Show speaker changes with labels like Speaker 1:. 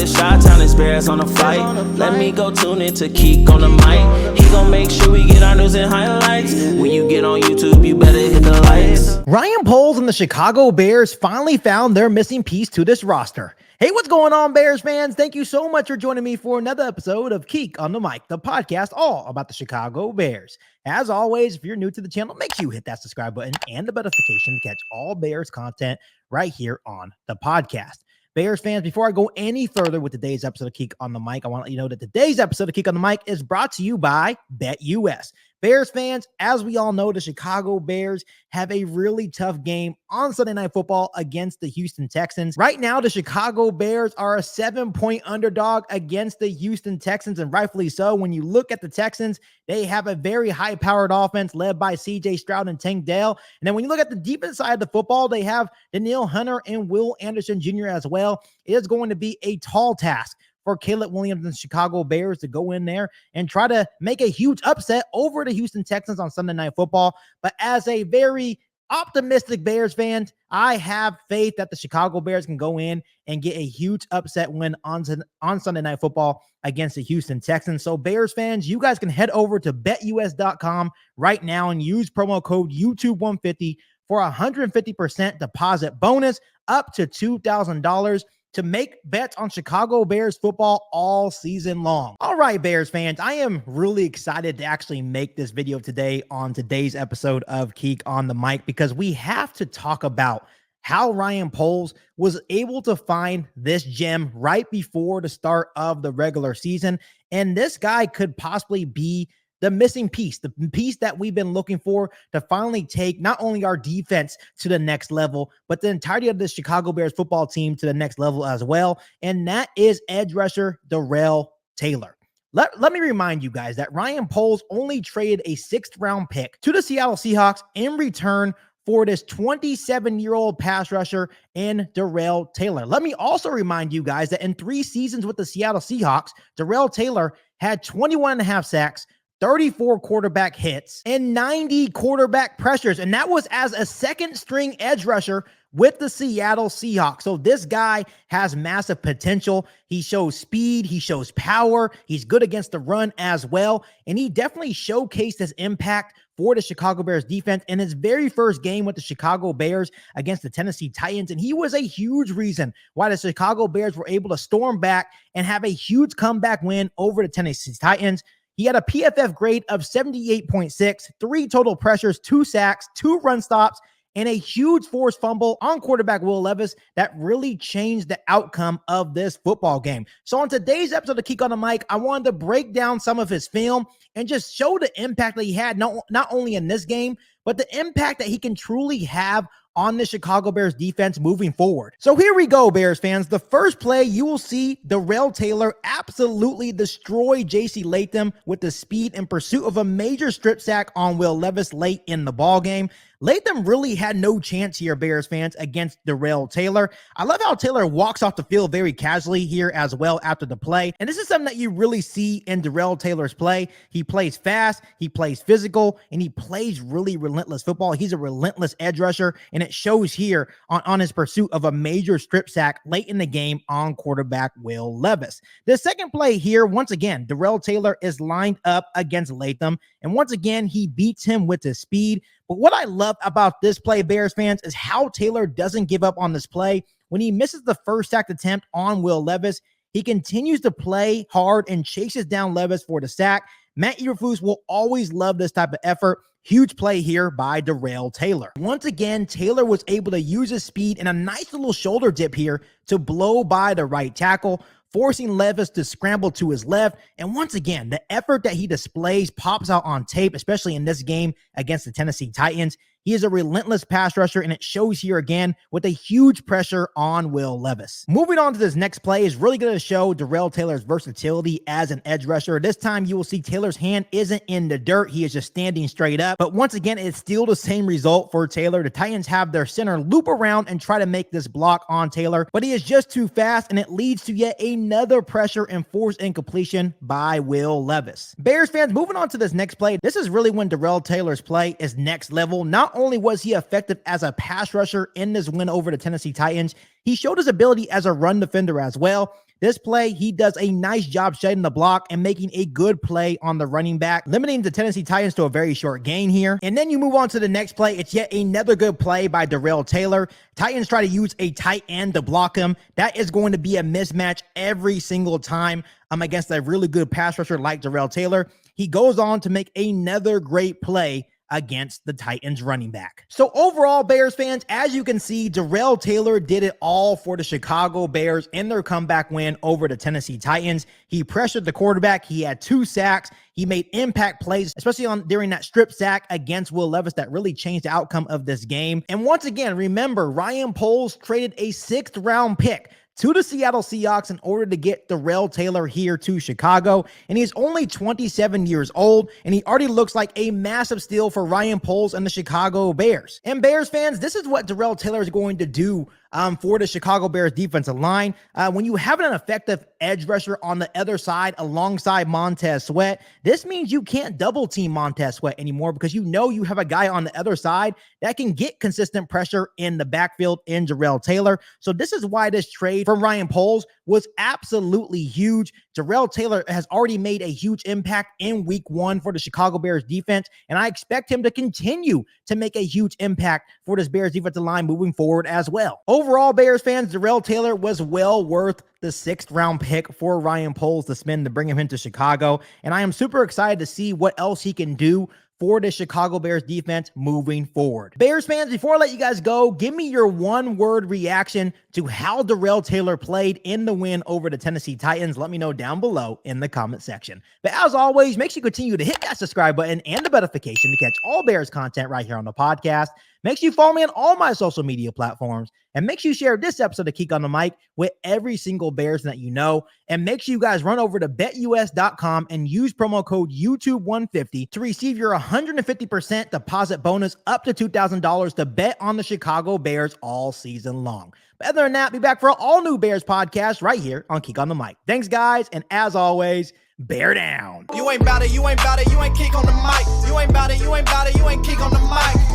Speaker 1: it's Chi-Town, it's Bears on the flight. Let me go tune in to Keek on the mic. He gon' make sure we get our news and highlights. When you get on YouTube, you better hit the likes.
Speaker 2: Ryan Poles and the Chicago Bears finally found their missing piece to this roster. Hey, what's going on, Bears fans? Thank you so much for joining me for another episode of Keek on the Mic, the podcast all about the Chicago Bears. As always, if you're new to the channel, make sure you hit that subscribe button and the notification to catch all Bears content right here on the podcast. Bears fans, before I go any further with today's episode of Keek on the Mic, I want to let you know that today's episode of Keek on the Mic is brought to you by BetUS. Bears fans, as we all know, the Chicago Bears have a really tough game on Sunday Night Football against the Houston Texans. Right now, the Chicago Bears are a 7-point underdog against the Houston Texans, and rightfully so. When you look at the Texans, they have a very high-powered offense led by C.J. Stroud and Tank Dell. And then when you look at the defense side of the football, they have Danielle Hunter and Will Anderson Jr. as well. It is going to be a tall task for Caleb Williams and the Chicago Bears to go in there and try to make a huge upset over the Houston Texans on Sunday Night Football. But as a very optimistic Bears fan, I have faith that the Chicago Bears can go in and get a huge upset win on Sunday Night Football against the Houston Texans. So Bears fans, you guys can head over to betus.com right now and use promo code YouTube150 for a 150% deposit bonus up to $2,000 to make bets on Chicago Bears football all season long. All right, Bears fans, I am really excited to actually make this video today on today's episode of Keek on the Mic, because we have to talk about how Ryan Poles was able to find this gem right before the start of the regular season. And this guy could possibly be the missing piece, the piece that we've been looking for to finally take not only our defense to the next level, but the entirety of the Chicago Bears football team to the next level as well. And that is edge rusher Derrell Taylor. Let me remind you guys that Ryan Poles only traded a 6th-round pick to the Seattle Seahawks in return for this 27-year-old pass rusher in Derrell Taylor. Let me also remind you guys that in 3 seasons with the Seattle Seahawks, Derrell Taylor had 21.5 sacks, 34 quarterback hits, and 90 quarterback pressures. And that was as a 2nd-string edge rusher with the Seattle Seahawks. So this guy has massive potential. He shows speed. He shows power. He's good against the run as well. And he definitely showcased his impact for the Chicago Bears defense in his very first game with the Chicago Bears against the Tennessee Titans. And he was a huge reason why the Chicago Bears were able to storm back and have a huge comeback win over the Tennessee Titans. He had a PFF grade of 78.6, 3 total pressures, 2 sacks, 2 run stops, and a huge forced fumble on quarterback Will Levis that really changed the outcome of this football game. So on today's episode of Keek on the Mic, I wanted to break down some of his film and just show the impact that he had, not only in this game, but the impact that he can truly have on the Chicago Bears defense moving forward. So here we go, Bears fans. The first play, you will see Derrell Taylor absolutely destroy J.C. Latham with the speed in pursuit of a major strip sack on Will Levis late in the ball game. Latham really had no chance here, Bears fans, against Derrell Taylor. I love how Taylor walks off the field very casually here as well after the play. And this is something that you really see in Derrell Taylor's play. He plays fast, he plays physical, and he plays really relentless football. He's a relentless edge rusher, and it shows here on his pursuit of a major strip sack late in the game on quarterback Will Levis. The second play here, once again, Derrell Taylor is lined up against Latham, and once again, he beats him with his speed. But what I love about this play, Bears fans, is how Taylor doesn't give up on this play. When he misses the first sack attempt on Will Levis, he continues to play hard and chases down Levis for the sack. Matt Eberflus will always love this type of effort. Huge play here by Derrell Taylor. Once again, Taylor was able to use his speed and a nice little shoulder dip here to blow by the right tackle, forcing Levis to scramble to his left. And once again, the effort that he displays pops out on tape, especially in this game against the Tennessee Titans. He is a relentless pass rusher, and it shows here again with a huge pressure on Will Levis. Moving on to this next play is really going to show Derrell Taylor's versatility as an edge rusher. This time you will see Taylor's hand isn't in the dirt. He is just standing straight up. But once again, it's still the same result for Taylor. The Titans have their center loop around and try to make this block on Taylor, but he is just too fast, and it leads to yet another pressure and forced incompletion by Will Levis. Bears fans, moving on to this next play. This is really when Derrell Taylor's play is next level. Not only was he effective as a pass rusher in this win over the Tennessee Titans, he showed his ability as a run defender as well. This play, he does a nice job shedding the block and making a good play on the running back, limiting the Tennessee Titans to a very short gain here. And then you move on to the next play. It's yet another good play by Derrell Taylor. Titans try to use a tight end to block him. That is going to be a mismatch every single time against a really good pass rusher like Derrell Taylor. He goes on to make another great play against the Titans running back. So overall, Bears fans, as you can see, Derrell Taylor did it all for the Chicago Bears in their comeback win over the Tennessee Titans. He pressured the quarterback. He had 2 sacks. He made impact plays, especially during that strip sack against Will Levis that really changed the outcome of this game. And once again, remember, Ryan Poles traded a 6th round pick to the Seattle Seahawks in order to get Derrell Taylor here to Chicago. And he's only 27 years old, and he already looks like a massive steal for Ryan Poles and the Chicago Bears. And Bears fans, this is what Derrell Taylor is going to do for the Chicago Bears defensive line. When you have an effective edge rusher on the other side alongside Montez Sweat, this means you can't double team Montez Sweat anymore because you know you have a guy on the other side that can get consistent pressure in the backfield in Derrell Taylor. So this is why this trade from Ryan Poles was absolutely huge. Derrell Taylor has already made a huge impact in week 1 for the Chicago Bears defense, and I expect him to continue to make a huge impact for this Bears defensive line moving forward as well. Overall, Bears fans, Derrell Taylor was well worth the 6th round pick for Ryan Poles to spend to bring him into Chicago, and I am super excited to see what else he can do for the Chicago Bears defense moving forward. Bears fans, before I let you guys go, give me your one-word reaction to how Derrell Taylor played in the win over the Tennessee Titans. Let me know down below in the comment section. But as always, make sure you continue to hit that subscribe button and the notification to catch all Bears content right here on the podcast. Make sure you follow me on all my social media platforms, and make sure you share this episode of Kick on the Mic with every single Bears that you know. And make sure you guys run over to betus.com and use promo code YouTube150 to receive your 150% deposit bonus up to $2,000 to bet on the Chicago Bears all season long. But other than that, be back for an all-new Bears podcast right here on Kick on the Mic. Thanks, guys, and as always, bear down.
Speaker 3: You ain't bout it, you ain't bout it, you ain't kick on the mic. You ain't bout it, you ain't bout it, you ain't kick on the mic.